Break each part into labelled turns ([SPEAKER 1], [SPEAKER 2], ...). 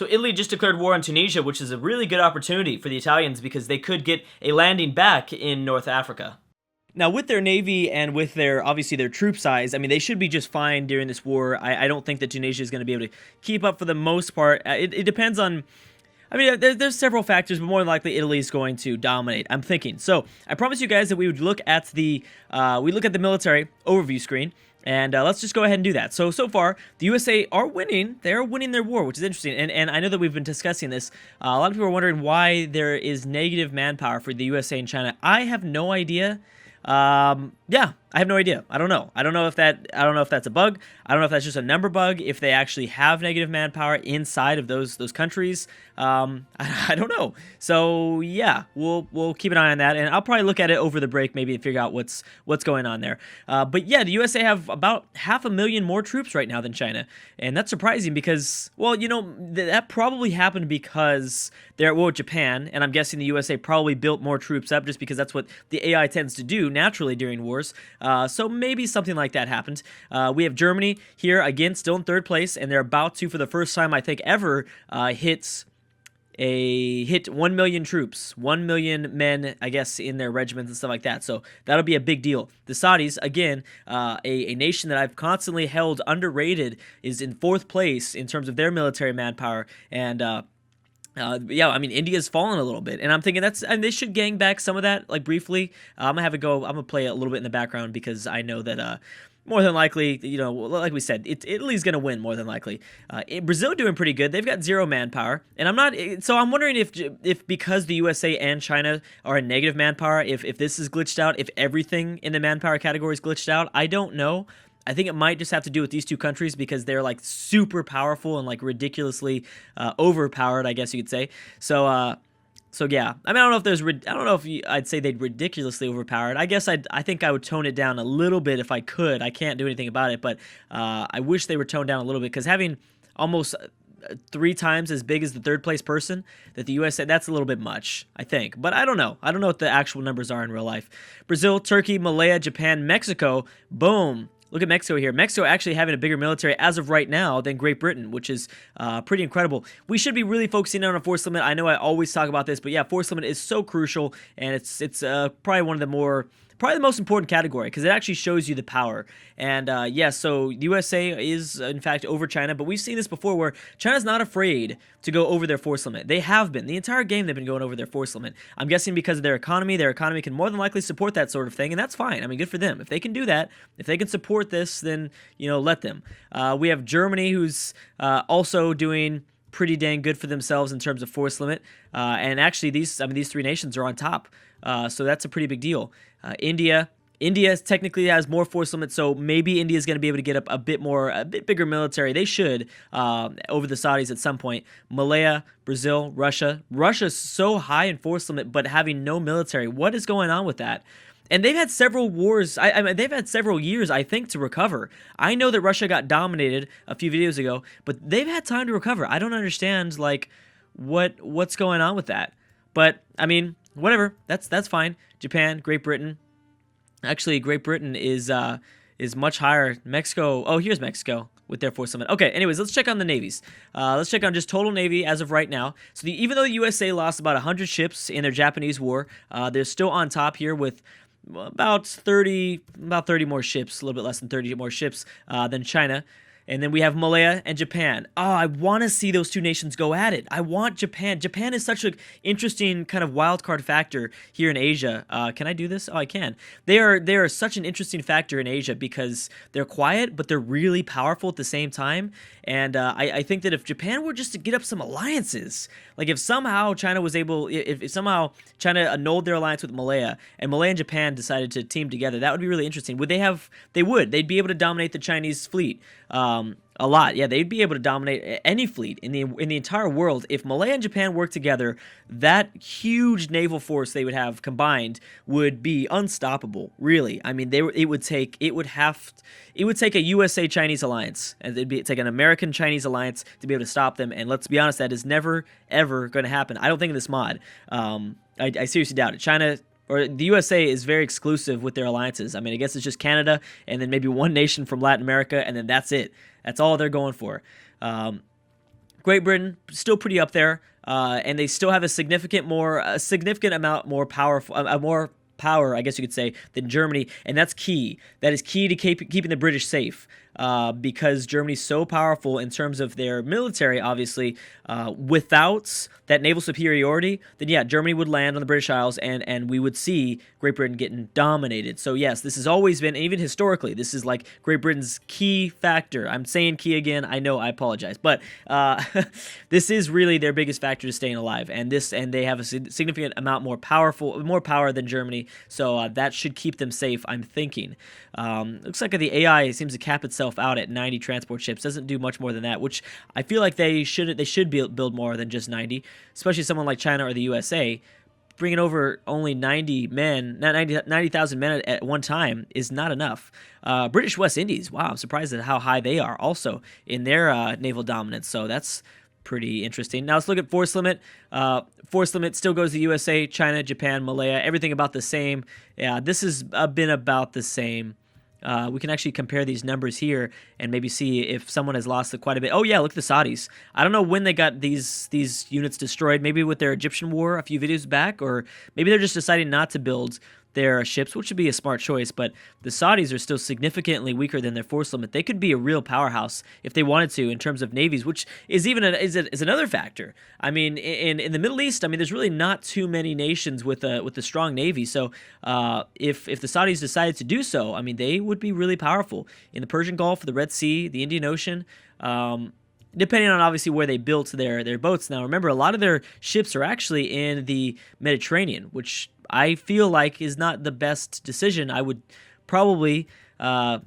[SPEAKER 1] So Italy just declared war on Tunisia, which is a really good opportunity for the Italians because they could get a landing back in North Africa. Now, with their navy and with their, obviously, their troop size, I mean, they should be just fine during this war. I don't think that Tunisia is going to be able to keep up for the most part. It depends on, I mean, there's several factors, but more than likely Italy is going to dominate, I'm thinking. So I promised you guys that we would look at the military overview screen, and let's just go ahead and do that. So far, the USA are winning. They're winning their war, which is interesting. And I know that we've been discussing this. A lot of people are wondering why there is negative manpower for the USA and China. I have no idea. Yeah, I have no idea. I don't know. I don't know if that's a bug. I don't know if that's just a number bug, if they actually have negative manpower inside of those countries. I don't know. So yeah, we'll keep an eye on that, and I'll probably look at it over the break, maybe to figure out what's going on there. But yeah, the USA have about 500,000 more troops right now than China, and that's surprising because, well, you know, that probably happened because they're at war with Japan, and I'm guessing the USA probably built more troops up just because that's what the AI tends to do naturally during wars. So maybe something like that happened. We have Germany here, again, still in third place, and they're about to, for the first time, I think, ever, hit 1 million troops, 1 million men, I guess, in their regiments and stuff like that. So that'll be a big deal. The Saudis, again, a nation that I've constantly held underrated, is in fourth place in terms of their military manpower, and yeah, I mean, India's fallen a little bit, and I'm thinking and they should gang back some of that, like, briefly. I'm gonna play it a little bit in the background because I know that more than likely, you know, like we said, Italy's gonna win more than likely. Brazil doing pretty good. They've got 0 manpower, and I'm wondering if because the USA and China are in negative manpower, if this is glitched out, if everything in the manpower category is glitched out. I don't know. I think it might just have to do with these two countries because they're like super powerful and like ridiculously overpowered, I guess you could say. So yeah. I mean, I don't know if I'd say they'd ridiculously overpowered. I guess I think I would tone it down a little bit if I could. I can't do anything about it, but I wish they were toned down a little bit because having almost 3 times as big as the third place person that the USA, that's a little bit much, I think. But I don't know. I don't know what the actual numbers are in real life. Brazil, Turkey, Malaya, Japan, Mexico, boom. Look at Mexico here. Mexico actually having a bigger military as of right now than Great Britain, which is pretty incredible. We should be really focusing on a force limit. I know I always talk about this, but yeah, force limit is so crucial, and it's probably one of the most important category because it actually shows you the power. And yeah, so the USA is in fact over China, but we've seen this before where China's not afraid to go over their force limit. They have been. The entire game they've been going over their force limit. I'm guessing because of their economy. Their economy can more than likely support that sort of thing, and that's fine. I mean, good for them. If they can do that, if they can support this, then, you know, let them. We have Germany, who's also doing pretty dang good for themselves in terms of force limit. And actually, these 3 nations are on top. So that's a pretty big deal. India technically has more force limit, so maybe India is going to be able to get up a bit bigger military. They should over the Saudis at some point. Malaya, Brazil, Russia. Russia's so high in force limit, but having no military. What is going on with that? And they've had several wars. I mean, they've had several years, I think, to recover. I know that Russia got dominated a few videos ago, but they've had time to recover. I don't understand, like, what's going on with that. But I mean, whatever. That's fine. Japan, Great Britain. Actually, Great Britain is much higher. Mexico. Oh, here's Mexico with their force limit. Okay, anyways, let's check on the navies. Let's check on just total navy as of right now. So even though the USA lost about 100 ships in their Japanese war, they're still on top here with about 30 more ships, a little bit less than 30 more ships than China. And then we have Malaya and Japan. Oh, I want to see those two nations go at it. I want Japan. Japan is such an interesting kind of wild card factor here in Asia. Can I do this? Oh, I can. They are such an interesting factor in Asia because they're quiet, but they're really powerful at the same time. And I think that if Japan were just to get up some alliances, like if somehow China was able, if somehow China annulled their alliance with Malaya and Malaya and Japan decided to team together, that would be really interesting. Would they have? They would. They'd be able to dominate the Chinese fleet. A lot. Yeah, they'd be able to dominate any fleet in the entire world. If Malaya and Japan work together, that huge naval force they would have combined would be unstoppable, really. I mean, it would take a USA-Chinese alliance, and it'd take an American-Chinese alliance to be able to stop them, and let's be honest, that is never, ever going to happen. I don't think in this mod. I seriously doubt it. China or the USA is very exclusive with their alliances. I mean, I guess it's just Canada and then maybe one nation from Latin America, and then that's it. That's all they're going for. Great Britain still pretty up there, and they still have a significant amount more powerful, more power, I guess you could say, than Germany, and that's key. That is key to keeping the British safe, because Germany's so powerful in terms of their military, obviously. Without that naval superiority, then yeah, Germany would land on the British Isles, and we would see Great Britain getting dominated. So yes, this has always been, even historically, this is like Great Britain's key factor. I'm saying key again. I know, I apologize, but this is really their biggest factor to staying alive, and they have a significant amount more power than Germany. So that should keep them safe, I'm thinking. Looks like the AI seems to cap itself out at 90 transport ships. Doesn't do much more than that, which I feel like they should build more than just 90, especially someone like China or the USA. Bringing over only 90 men, 90,000 men at one time is not enough. British West Indies, wow, I'm surprised at how high they are also in their naval dominance. So that's pretty interesting. Now let's look at force limit. Force limit still goes to USA, China, Japan, Malaya, everything about the same. Yeah, this has been about the same. We can actually compare these numbers here and maybe see if someone has lost quite a bit. Oh yeah, look at the Saudis. I don't know when they got these units destroyed. Maybe with their Egyptian war a few videos back, or maybe they're just deciding not to build their ships, which would be a smart choice. But the Saudis are still significantly weaker than their force limit. They could be a real powerhouse if they wanted to in terms of navies, which is even is another factor. I mean, in the Middle East, I mean, there's really not too many nations with a strong navy. So if the Saudis decided to do so, I mean, they would be really powerful in the Persian Gulf, the Red Sea, the Indian Ocean. Depending on obviously where they built their boats. Now, remember, a lot of their ships are actually in the Mediterranean, which I feel like is not the best decision. I would probably, I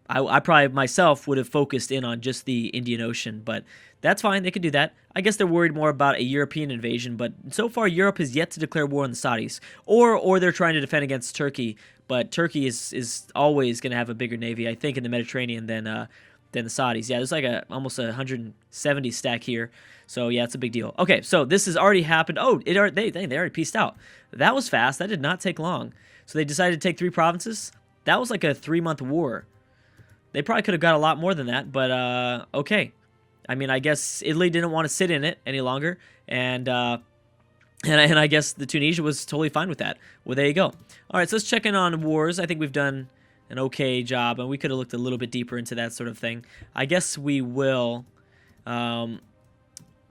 [SPEAKER 1] probably myself would have focused in on just the Indian Ocean, but that's fine. They could do that. I guess they're worried more about a European invasion, but so far Europe has yet to declare war on the Saudis, or they're trying to defend against Turkey. But Turkey is always going to have a bigger navy, I think, in the Mediterranean than the Saudis. Yeah, there's like almost 170 stack here. So yeah, it's a big deal. Okay, so this has already happened. Oh, they already pieced out. That was fast. That did not take long. So they decided to take 3 provinces. That was like a 3-month war. They probably could have got a lot more than that, but okay. I mean, I guess Italy didn't want to sit in it any longer, and I guess the Tunisia was totally fine with that. Well, there you go. All right, so let's check in on wars. I think we've done an okay job, and we could have looked a little bit deeper into that sort of thing. I guess we will.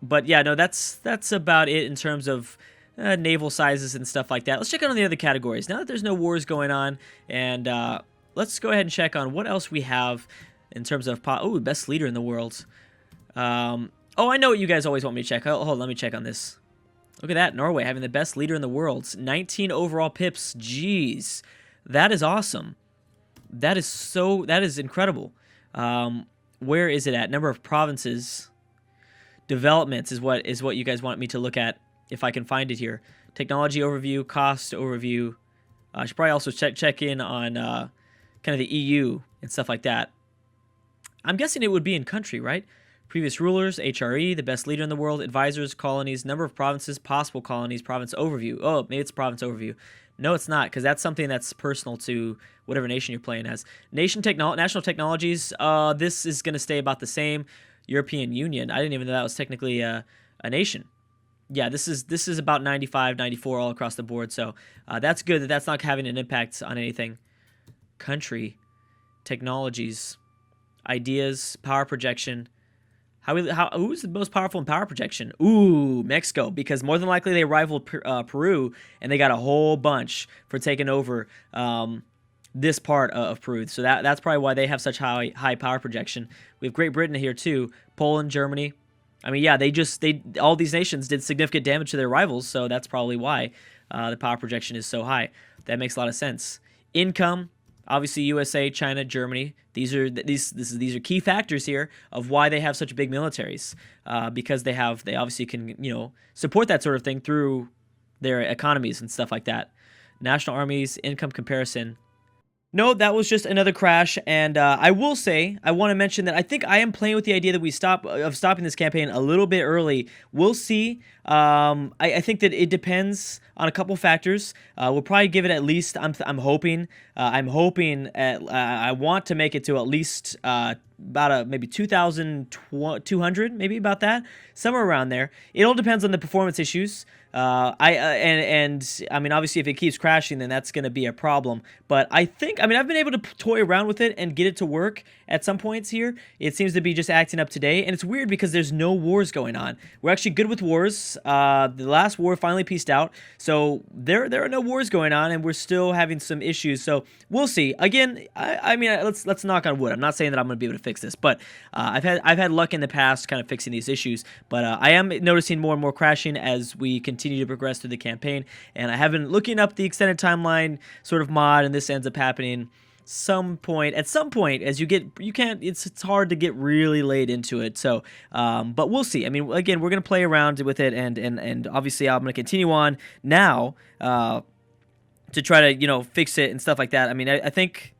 [SPEAKER 1] But yeah, no, that's about it in terms of naval sizes and stuff like that. Let's check out on the other categories. Now that there's no wars going on, and let's go ahead and check on what else we have in terms of best leader in the world. Oh, I know what you guys always want me to check. Hold on, let me check on this. Look at that, Norway having the best leader in the world. 19 overall pips. Jeez, that is awesome. That is incredible. Where is it at? Number of provinces. Developments is what you guys want me to look at, if I can find it here. Technology overview, cost overview. I should probably also check in on kind of the EU and stuff like that. I'm guessing it would be in country, right? Previous rulers, HRE, the best leader in the world, advisors, colonies, number of provinces, possible colonies, province overview. Oh, maybe it's province overview. No, it's not, because that's something that's personal to whatever nation you're playing as. National technologies, this is going to stay about the same. European Union, I didn't even know that was technically a nation. Yeah, this is about 95, 94 all across the board, so that's good that that's not having an impact on anything. Country, technologies, ideas, power projection. Who's the most powerful in power projection? Ooh, Mexico, because more than likely they rivaled Peru, and they got a whole bunch for taking over this part of Peru. So that's probably why they have such high power projection. We have Great Britain here too, Poland, Germany. I mean, yeah, all these nations did significant damage to their rivals, so that's probably why the power projection is so high. That makes a lot of sense. Income, obviously USA, China, Germany. These are key factors here of why they have such big militaries, because they obviously can support that sort of thing through their economies and stuff like that. National armies, income comparison. No, that was just another crash, and I will say, I want to mention that I think I am playing with the idea that we stopping this campaign a little bit early. We'll see. I think that it depends on a couple factors. We'll probably give it at least. I want to make it to at least about maybe 2,200, maybe about that, somewhere around there. It all depends on the performance issues. And I mean, obviously, if it keeps crashing, then that's going to be a problem. But I mean, I've been able to toy around with it and get it to work at some points here. It seems to be just acting up today, and it's weird because there's no wars going on. We're actually good with wars. The last war finally peaced out, so there are no wars going on, and we're still having some issues. So we'll see. Again, I mean, let's knock on wood. I'm not saying that I'm going to be able to fix this, but I've had luck in the past kind of fixing these issues. But I am noticing more and more crashing as we continue to progress through the campaign, and I have been looking up the extended timeline sort of mod, and this ends up happening at some point as it's hard to get really laid into it. So but we'll see. I mean, again, we're gonna play around with it, and obviously I'm gonna continue on now to try to, you know, fix it and stuff like that. I mean, I think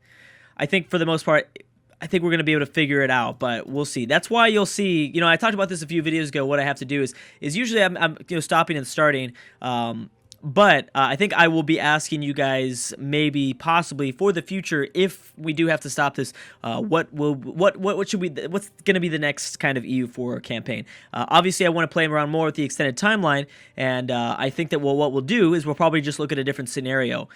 [SPEAKER 1] for the most part, I think we're going to be able to figure it out, but we'll see. That's why you'll see, you know, I talked about this a few videos ago. What I have to do is usually I'm you know, stopping and starting. But I think I will be asking you guys maybe possibly for the future, if we do have to stop this, what's going to be the next kind of EU4 campaign? Obviously, I want to play around more with the extended timeline, and I think that what we'll do is we'll probably just look at a different scenario,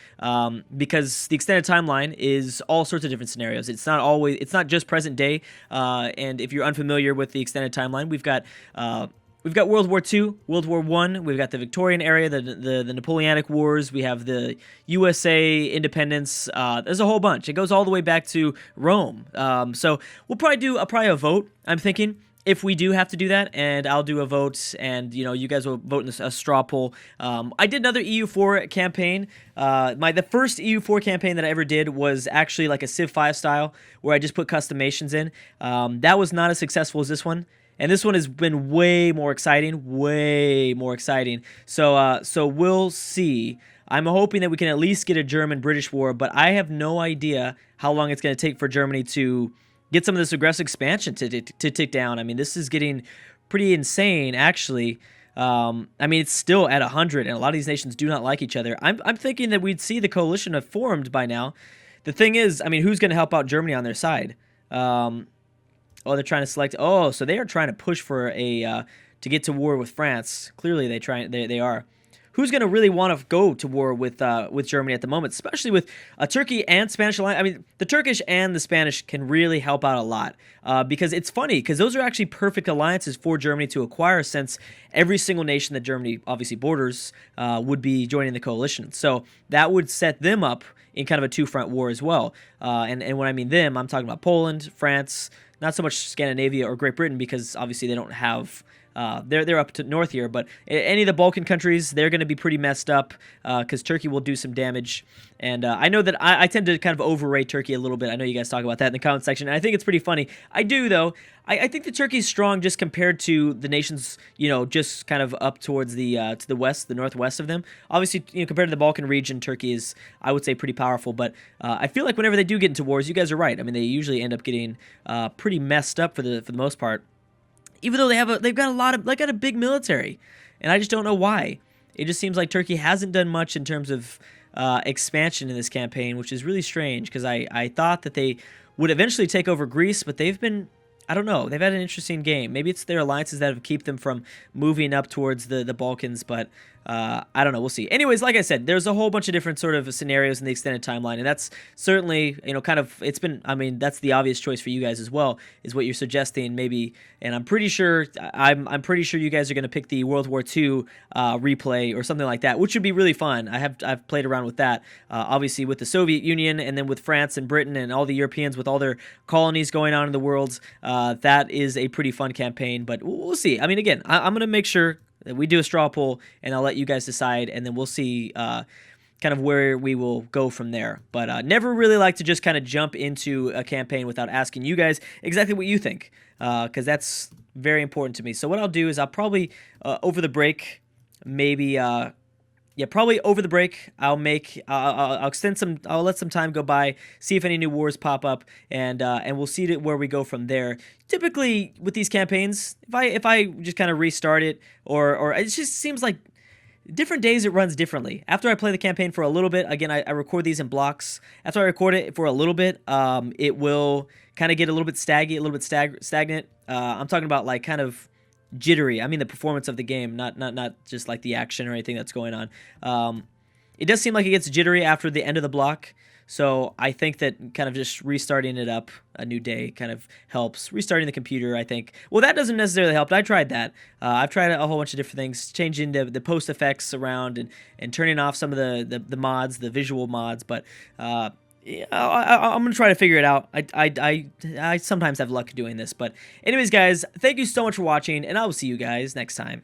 [SPEAKER 1] because the extended timeline is all sorts of different scenarios. It's not just present day, and if you're unfamiliar with the extended timeline, we've got World War II, World War I, we've got the Victorian era, the Napoleonic Wars, we have the USA independence. There's a whole bunch. It goes all the way back to Rome. So we'll probably do a vote, I'm thinking, if we do have to do that, and I'll do a vote, and, you know, you guys will vote in a straw poll. I did another EU4 campaign. The first EU4 campaign that I ever did was actually like a Civ 5 style, where I just put customations in. That was not as successful as this one. And this one has been way more exciting. So we'll see. I'm hoping that we can at least get a German-British war, but I have no idea how long it's going to take for Germany to get some of this aggressive expansion to tick down. I mean, this is getting pretty insane, actually. I mean, it's still at 100, and a lot of these nations do not like each other. I'm thinking that we'd see the coalition have formed by now. The thing is, I mean, who's going to help out Germany on their side? Oh, they're trying to select. Oh, so they are trying to push for to get to war with France. Clearly, they are. Who's going to really want to go to war with Germany at the moment, especially with Turkey and Spanish alliance? I mean, the Turkish and the Spanish can really help out a lot, because it's funny, because those are actually perfect alliances for Germany to acquire, since every single nation that Germany obviously borders would be joining the coalition. So that would set them up in kind of a two-front war as well. And when I mean them, I'm talking about Poland, France, not so much Scandinavia or Great Britain, because obviously they don't have, they're up to north here, but any of the Balkan countries, they're going to be pretty messed up, because Turkey will do some damage. And I know that I tend to kind of overrate Turkey a little bit. I know you guys talk about that in the comment section, and I think it's pretty funny. I do, though. I think that Turkey's strong just compared to the nations, you know, just kind of up towards the to the west, the northwest of them. Obviously, you know, compared to the Balkan region, Turkey is, I would say, pretty powerful. But I feel like whenever they do get into wars, you guys are right. I mean, they usually end up getting pretty messed up for the most part. Even though they've got a big military, and I just don't know why. It just seems like Turkey hasn't done much in terms of expansion in this campaign, which is really strange, because I thought that they would eventually take over Greece, but they've been, I don't know, they've had an interesting game. Maybe it's their alliances that have kept them from moving up towards the Balkans, but I don't know. We'll see. Anyways, like I said, there's a whole bunch of different sort of scenarios in the extended timeline, and that's certainly, you know, kind of, it's been, I mean, that's the obvious choice for you guys as well, is what you're suggesting, maybe, and I'm pretty sure you guys are going to pick the World War II replay or something like that, which would be really fun. I've played around with that, obviously with the Soviet Union, and then with France and Britain and all the Europeans with all their colonies going on in the world. That is a pretty fun campaign, but we'll see. I mean, again, I'm going to make sure that we do a straw poll, and I'll let you guys decide, and then we'll see kind of where we will go from there. But never really like to just kind of jump into a campaign without asking you guys exactly what you think, because that's very important to me. So what I'll do is I'll probably, over the break, maybe... probably over the break, I'll let some time go by, see if any new wars pop up, and we'll see where we go from there. Typically with these campaigns, if I just kind of restart it, or it just seems like different days it runs differently. After I play the campaign for a little bit, again, I record these in blocks. After I record it for a little bit, it will kind of get a little bit staggy, a little bit stagnant. I'm talking about like kind of jittery. I mean the performance of the game, not just like the action or anything that's going on. It does seem like it gets jittery after the end of the block. So I think that kind of just restarting it up a new day kind of helps. Restarting the computer, I think. Well, that doesn't necessarily help. I tried that. I've tried a whole bunch of different things, changing the post effects around and turning off some of the mods, the visual mods. But yeah, I'm gonna try to figure it out. I sometimes have luck doing this. But anyways, guys, thank you so much for watching, and I will see you guys next time.